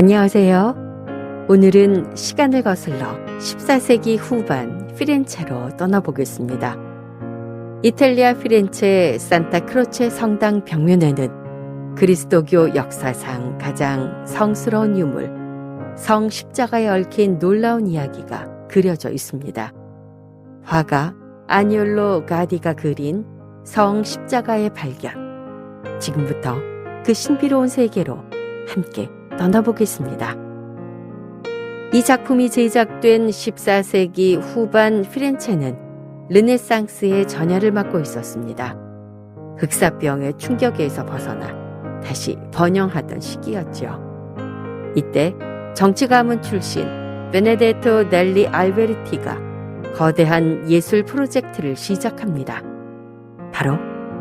안녕하세요. 오늘은 시간을 거슬러 14세기 후반 피렌체로 떠나보겠습니다. 이탈리아 피렌체 산타크로체 성당 벽면에는 그리스도교 역사상 가장 성스러운 유물, 성 십자가에 얽힌 놀라운 이야기가 그려져 있습니다. 화가 아니올로 가디가 그린 성 십자가의 발견. 지금부터 그 신비로운 세계로 함께 떠나보겠습니다. 이 작품이 제작된 14세기 후반 피렌체는 르네상스의 전야를 맞고 있었습니다. 흑사병의 충격에서 벗어나 다시 번영하던 시기였죠. 이때 정치 가문 출신 베네데토 넬리 알베르티가 거대한 예술 프로젝트를 시작합니다. 바로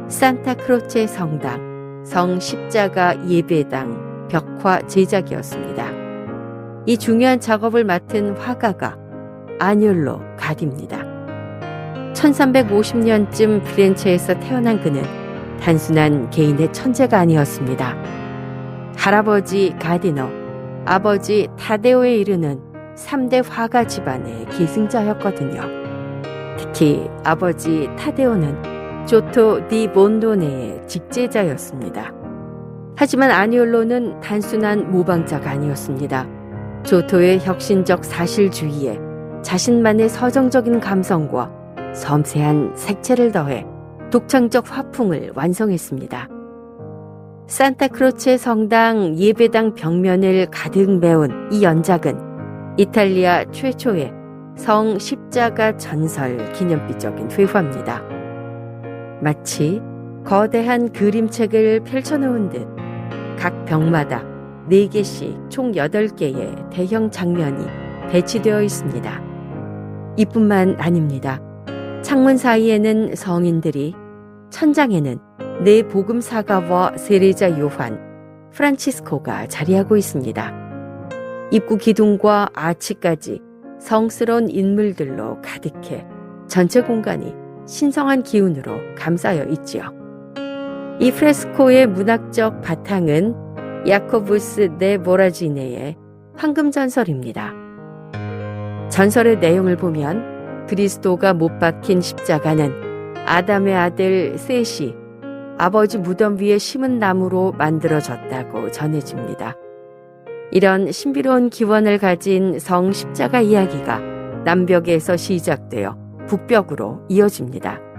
산타크로체 성당, 성 십자가 예배당 벽화 제작이었습니다. 이 중요한 작업을 맡은 화가가 아니올로 가디입니다. 1350년쯤 피렌체에서 태어난 그는 단순한 개인의 천재가 아니었습니다. 할아버지 가디너, 아버지 타데오에 이르는 3대 화가 집안의 계승자였거든요. 특히 아버지 타데오는 조토 디 몬도네의 직제자였습니다. 하지만 아니올로는 단순한 모방자가 아니었습니다. 조토의 혁신적 사실주의에 자신만의 서정적인 감성과 섬세한 색채를 더해 독창적 화풍을 완성했습니다. 산타크로체 성당 예배당 벽면을 가득 메운 이 연작은 이탈리아 최초의 성 십자가 전설 기념비적인 회화입니다. 마치 거대한 그림책을 펼쳐놓은 듯 각 벽마다 4개씩 총 8개의 대형 장면이 배치되어 있습니다. 이뿐만 아닙니다. 창문 사이에는 성인들이, 천장에는 네 복음사가와 세례자 요한, 프란치스코가 자리하고 있습니다. 입구 기둥과 아치까지 성스러운 인물들로 가득해 전체 공간이 신성한 기운으로 감싸여 있지요. 이 프레스코의 문학적 바탕은 야코부스 데 모라지네의 황금전설입니다. 전설의 내용을 보면 그리스도가 못 박힌 십자가는 아담의 아들 셋이 아버지 무덤 위에 심은 나무로 만들어졌다고 전해집니다. 이런 신비로운 기원을 가진 성 십자가 이야기가 남벽에서 시작되어 북벽으로 이어집니다.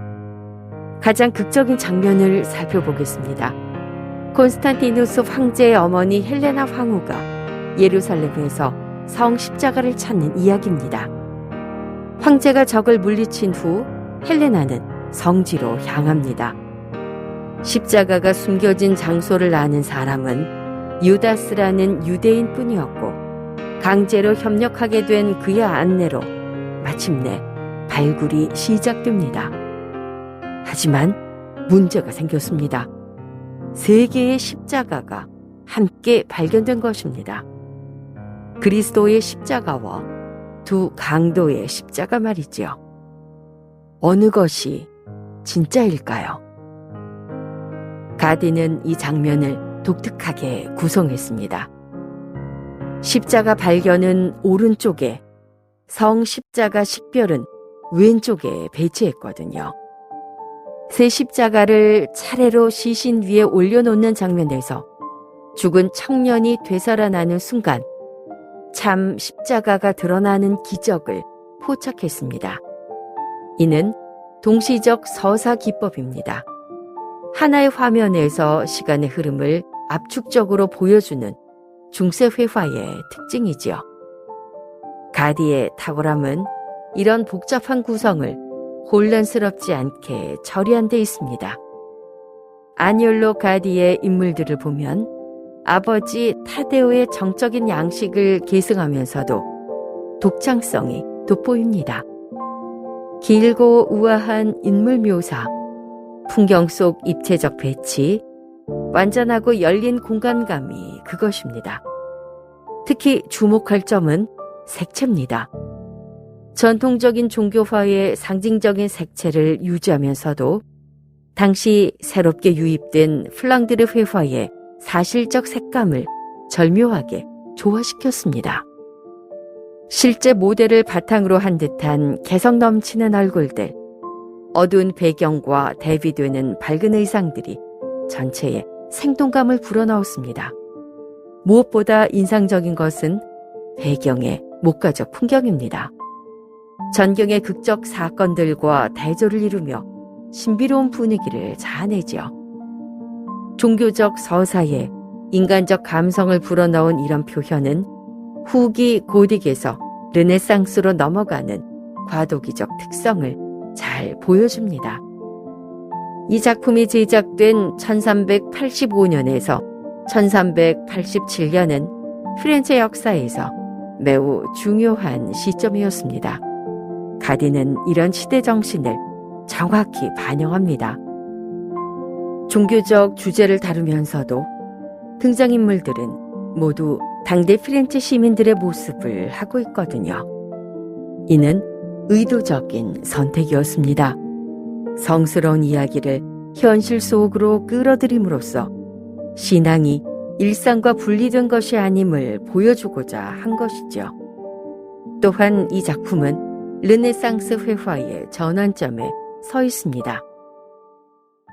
가장 극적인 장면을 살펴보겠습니다. 콘스탄티누스 황제의 어머니 헬레나 황후가 예루살렘에서 성 십자가를 찾는 이야기입니다. 황제가 적을 물리친 후 헬레나는 성지로 향합니다. 십자가가 숨겨진 장소를 아는 사람은 유다스라는 유대인 뿐이었고 강제로 협력하게 된 그의 안내로 마침내 발굴이 시작됩니다. 하지만 문제가 생겼습니다. 3개의 십자가가 함께 발견된 것입니다. 그리스도의 십자가와 2 강도의 십자가 말이지요. 어느 것이 진짜일까요? 가디는 이 장면을 독특하게 구성했습니다. 십자가 발견은 오른쪽에, 성 십자가 식별은 왼쪽에 배치했거든요. 새 십자가를 차례로 시신 위에 올려놓는 장면에서 죽은 청년이 되살아나는 순간 참 십자가가 드러나는 기적을 포착했습니다. 이는 동시적 서사 기법입니다. 하나의 화면에서 시간의 흐름을 압축적으로 보여주는 중세 회화의 특징이지요. 가디의 탁월함은 이런 복잡한 구성을 혼란스럽지 않게 처리한 데 있습니다. 아니올로 가디의 인물들을 보면 아버지 타데오의 정적인 양식을 계승하면서도 독창성이 돋보입니다. 길고 우아한 인물 묘사, 풍경 속 입체적 배치, 완전하고 열린 공간감이 그것입니다. 특히 주목할 점은 색채입니다. 전통적인 종교화의 상징적인 색채를 유지하면서도 당시 새롭게 유입된 플랑드르 회화의 사실적 색감을 절묘하게 조화시켰습니다. 실제 모델을 바탕으로 한 듯한 개성 넘치는 얼굴들, 어두운 배경과 대비되는 밝은 의상들이 전체에 생동감을 불어넣었습니다. 무엇보다 인상적인 것은 배경의 목가적 풍경입니다. 전경의 극적 사건들과 대조를 이루며 신비로운 분위기를 자아내지요. 종교적 서사에 인간적 감성을 불어넣은 이런 표현은 후기 고딕에서 르네상스로 넘어가는 과도기적 특성을 잘 보여줍니다. 이 작품이 제작된 1385년에서 1387년은 피렌체 역사에서 매우 중요한 시점이었습니다. 가디는 이런 시대 정신을 정확히 반영합니다. 종교적 주제를 다루면서도 등장인물들은 모두 당대 피렌체 시민들의 모습을 하고 있거든요. 이는 의도적인 선택이었습니다. 성스러운 이야기를 현실 속으로 끌어들임으로써 신앙이 일상과 분리된 것이 아님을 보여주고자 한 것이죠. 또한 이 작품은 르네상스 회화의 전환점에 서 있습니다.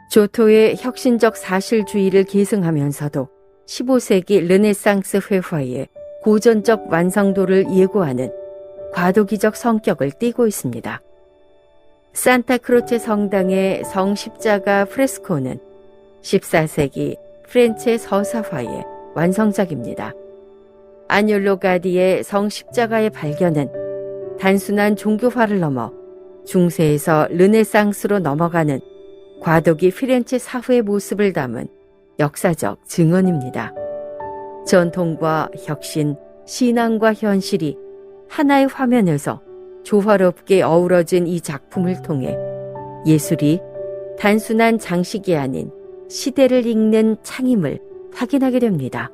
조토의 혁신적 사실주의를 계승하면서도 15세기 르네상스 회화의 고전적 완성도를 예고하는 과도기적 성격을 띠고 있습니다. 산타크로체 성당의 성십자가 프레스코는 14세기 프렌체 서사화의 완성작입니다. 아뇰로 가디의 성십자가의 발견은 단순한 종교화를 넘어 중세에서 르네상스로 넘어가는 과도기 피렌체 사회의 모습을 담은 역사적 증언입니다. 전통과 혁신, 신앙과 현실이 하나의 화면에서 조화롭게 어우러진 이 작품을 통해 예술이 단순한 장식이 아닌 시대를 읽는 창임을 확인하게 됩니다.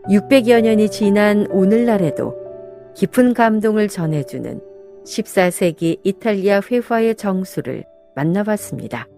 600여 년이 지난 오늘날에도 깊은 감동을 전해주는 14세기 이탈리아 회화의 정수를 만나봤습니다.